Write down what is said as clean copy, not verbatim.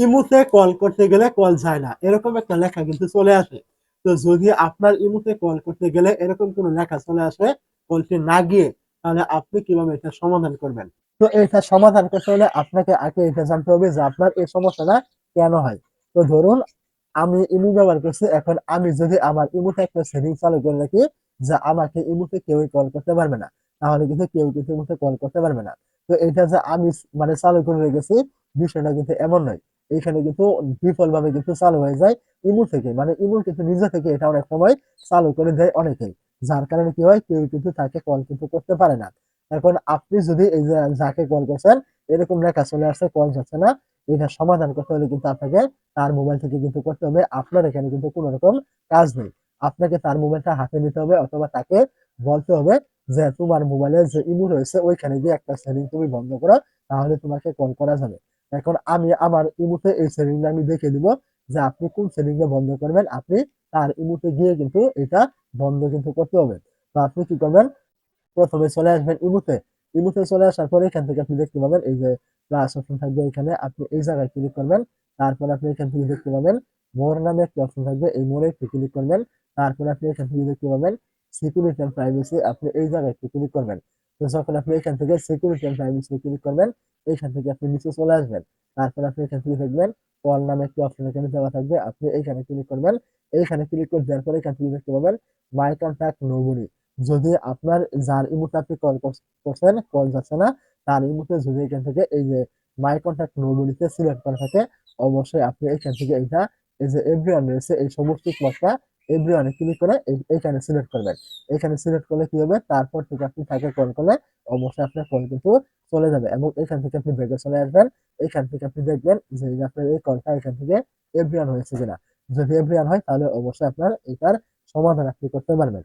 ইমোতে কল করতে গেলে কল যায় না। এরকম একটা লেখা কিন্তু চলে আসে। তো যদি আপনার ইমোতে কল করতে গেলে এরকম কোনো লেখা চলে আসে, কলটি না গিয়ে, তাহলে আপনি কিভাবে এটা সমাধান করবেন? তো এটা সমাধান করতে হলে আপনাকে আগে এটা জানতে হবে যে আপনার এই সমস্যাটা কেন হয়? তো ধরুন আমি ইমো ব্যবহার করছি, এখন আমি যদি আমার ইমোতে একটা সেটিং চালু করে রাখি যে আমাকে ইমোতে কেউই কল করতে পারবে না, তাহলে কিন্তু কেউ কিন্তু ইমোতে কল করতে পারবে না। তো এটা যে আমি মানে চালু করে রেখেছি, বিষয়টা কিন্তু এমন নয়। এইখানে কিন্তু ডিফল্ট ভাবে কিন্তু চালু হয়ে যায় ইমো থেকে। মানে ইমো কিন্তু নিজে থেকে এটা অনেক সময় চালু করে দেয় অনেকেই। যার কারণে কি হয়, কেউ কিন্তু তাকে কল কিন্তু করতে পারে না। এখন আপনি যদি এই যে যাকে কল করছেন এরকম লেখা চলে আসছে কল যাচ্ছে না, এটা সমাধান করতে হলে কিন্তু আপনাকে তার মোবাইল থেকে কিন্তু করতে হবে। আপনার এখানে কিন্তু কোনো রকম কাজ নেই। আপনাকে তার মোবাইলটা হাতে নিতে হবে অথবা তাকে বলতে হবে যে তোমার মোবাইলে যে ইমো রয়েছে ওইখানে গিয়ে একটা সেটিং তুমি বন্ধ করো, তাহলে তোমাকে কল করা যাবে। এখন আমি আমার ইমোতে এই সেটিংটা আমি দেখে দিব যে আপনি কোন সেটিংটা বন্ধ করবেন। আপনি তার ইমোতে গিয়ে কিন্তু এটা বন্ধ কিন্তু করতে হবে। তো আপনি কি করবেন, প্রথমে চলে আসবেন ইমোতে। ইমোতে চলে আসার পরে এখান থেকে আপনি দেখতে পাবেন এই যে প্লাস অপশন থাকবে, এখানে আপনি এই জায়গায় ক্লিক করবেন। তারপর আপনি এখান থেকে দেখতে পাবেন মোর নামে একটি অপশন থাকবে, এই মোড়ে একটু ক্লিক করবেন। তারপর আপনি এখান থেকে দেখতে পাবেন সিকিউরিটি এন্ড প্রাইভেসি, আপনি এই জায়গায় একটু ক্লিক করবেন। তো যখন আপনি এখান থেকে সিকিউরিটি এন্ড প্রাইভেসি ক্লিক করবেন, এইখান থেকে আপনি নিচে চলে আসবেন। তারপর আপনি এখান থেকে দেখবেন কল নামে একটি অপশন এখানে দেওয়া থাকবে, আপনি এইখানে ক্লিক করবেন। এইখানে ক্লিক করে দেওয়ার পরে এখান থেকে দেখতে পাবেন মাই কন্টাক্ট নোবডি। যদি আপনার যার ইমোতে আপনি কল করছেন কল যাচ্ছে না, তার ইমোতে যদি এখান থেকে এই যে মাই কন্টাক্ট নোবডিতে সিলেক্ট করা থাকে, অবশ্যই আপনি এখান থেকে এইটা এই যে এভরিওয়ান রয়েছে এই সমস্ত ক্লকটা এভরিওয়ানে ক্লিক করে এইখানে সিলেক্ট করবেন। এখানে সিলেক্ট করলে কি হবে, তারপর থেকে আপনি তাকে কল করলে অবশ্যই আপনার কল কিন্তু চলে যাবে এবং এখান থেকে আপনি ব্যাকে চলে আসবেন। এখান থেকে আপনি দেখবেন যে আপনার এই কলটা এখান থেকে এভরিওয়ান হয়েছে কিনা। যদি এভরিওয়ান হয় তাহলে অবশ্যই আপনার এটার সমাধান আপনি করতে পারবেন।